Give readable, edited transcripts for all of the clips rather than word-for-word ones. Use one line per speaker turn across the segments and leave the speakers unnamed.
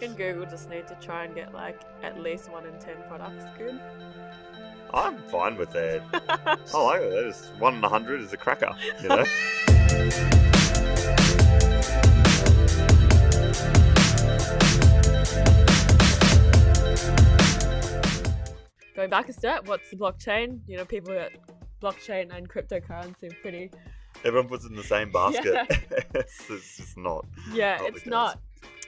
reckon Google just need to try and get like at least 1 in 10 products good.
I'm fine with that. I like it. That is 1 in 100 is a cracker, you know?
Going back a step, what's the blockchain? You know, people at blockchain and cryptocurrency are pretty...
Everyone puts it in the same basket.
Yeah.
It's just not.
Yeah,
not
it's
the
not.
case.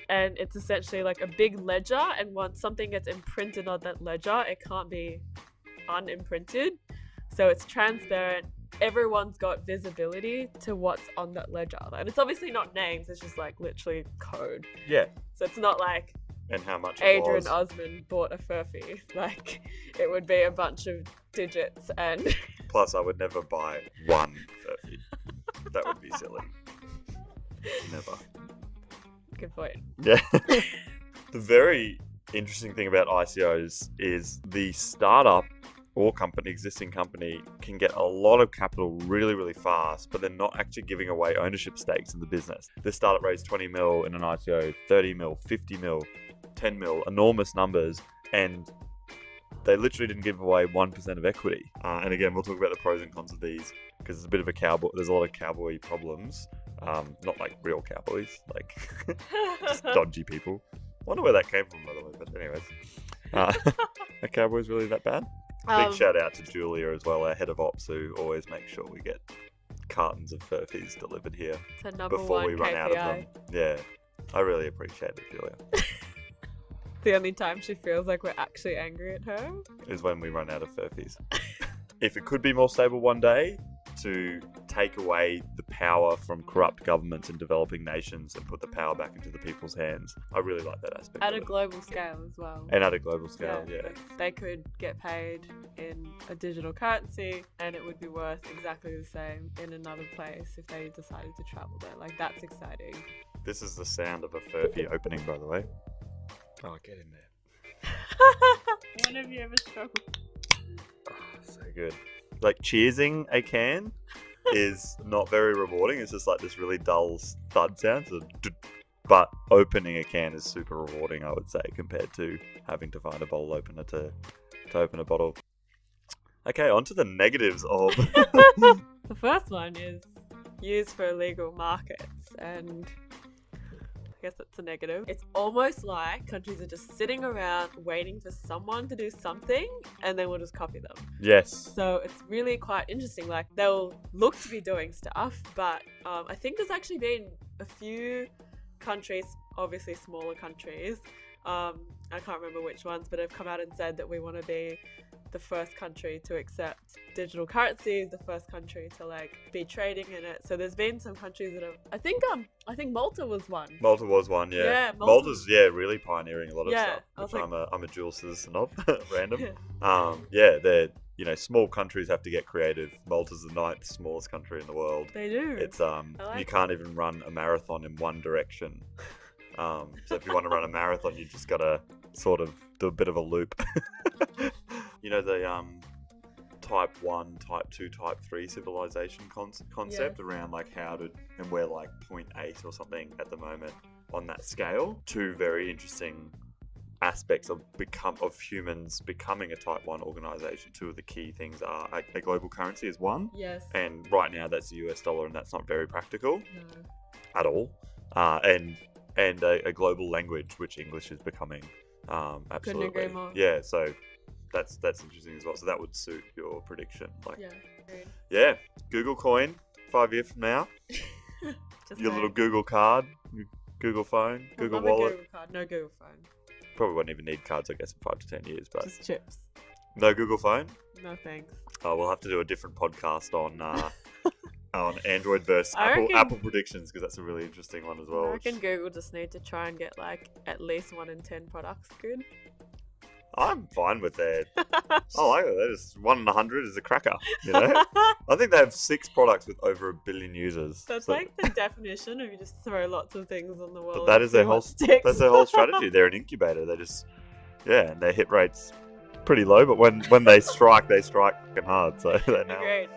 And it's essentially like a big ledger, and once something gets imprinted on that ledger, it can't be unimprinted. So it's transparent. Everyone's got visibility to what's on that ledger. And it's obviously not names, it's just like literally code.
Yeah.
So it's not like
And how much
Adrian
it was.
Osman bought a furphy. Like, it would be a bunch of digits and...
Plus, I would never buy one furphy. That would be silly. Never.
Good point.
Yeah. The very interesting thing about ICOs is the startup or existing company can get a lot of capital really, really fast, but they're not actually giving away ownership stakes in the business. This startup raised 20 mil in an ICO, 30 mil, 50 mil, 10 mil, enormous numbers, and they literally didn't give away 1% of equity. And again, we'll talk about the pros and cons of these because it's a bit of a cowboy. There's a lot of cowboy problems. Not like real cowboys, like just dodgy people. I wonder where that came from, by the way. But anyways, are cowboys really that bad? Big shout out to Julia as well, our head of ops, who always makes sure we get cartons of furfies delivered here
It's a number
before
one
we run
KPI.
out of them. Yeah, I really appreciate it, Julia.
The only time she feels like we're actually angry at her.
Is when we run out of furfies. If it could be more stable one day, to take away the power from corrupt governments in developing nations and put the power back into the people's hands. I really like that aspect
At
of
a
it.
global scale as well.
And at a global scale, yeah.
Like, they could get paid in a digital currency and it would be worth exactly the same in another place if they decided to travel there. Like, that's exciting.
This is the sound of a furphy opening, by the way. Oh, get in there.
When have you ever struggled?
Oh, so good. Like, cheersing a can is not very rewarding. It's just like this really dull thud sound. So, but opening a can is super rewarding, I would say, compared to having to find a bottle opener to open a bottle. Okay, on to the negatives of...
The first one is used for illegal markets, and I guess that's a negative. It's almost like countries are just sitting around waiting for someone to do something and then we'll just copy them.
Yes.
So it's really quite interesting. Like, they'll look to be doing stuff, but I think there's actually been a few countries, obviously smaller countries, I can't remember which ones, but have come out and said that we want to be the first country to accept digital currencies, the first country to like be trading in it. So there's been some countries that have, I think Malta was one.
Malta was one, yeah.
Yeah,
Malta's really pioneering a lot of
Yeah,
stuff,
I was
which
like-
I'm a dual citizen of. Random. Yeah, they're small countries have to get creative. Malta's the 9th smallest country in the world.
They do.
It's
like
you can't even run a marathon in one direction. So if you want to run a marathon, you just gotta sort of do a bit of a loop. The type 1, type 2, type 3 civilization concept around like how to, and we're like 0.8 or something at the moment on that scale. Two very interesting aspects of humans becoming a type 1 organization. Two of the key things are a global currency is one.
Yes.
And right now that's the US dollar, and that's not very practical
No.
at all. And a global language, which English is becoming. Absolutely.
Couldn't agree more.
Yeah, so that's interesting as well. So that would suit your prediction. Like,
Yeah. Agreed.
yeah, Google Coin 5 years from now.
Just
Your
saying.
little Google card, your Google phone,
I'd
Google
love a
Wallet.
Google card. No Google phone.
Probably won't even need cards, I guess, in 5 to 10 years. But
Just chips.
no Google phone.
No thanks.
We'll have to do a different podcast on Android versus
I reckon-
Apple predictions, because that's a really interesting one as well.
I reckon Google just need to try and get like at least 1 in 10 products good.
I'm fine with that. I like it. That is 1 in 100 is a cracker. You know, I think they have 6 products with over 1 billion users.
That's
So-
like the definition of you just throw lots of things on the wall.
But that
and
is
see
their
what
whole
sticks.
that's their whole strategy. They're an incubator. They just and their hit rate's pretty low, but when they strike fucking hard. So they know.
Agreed.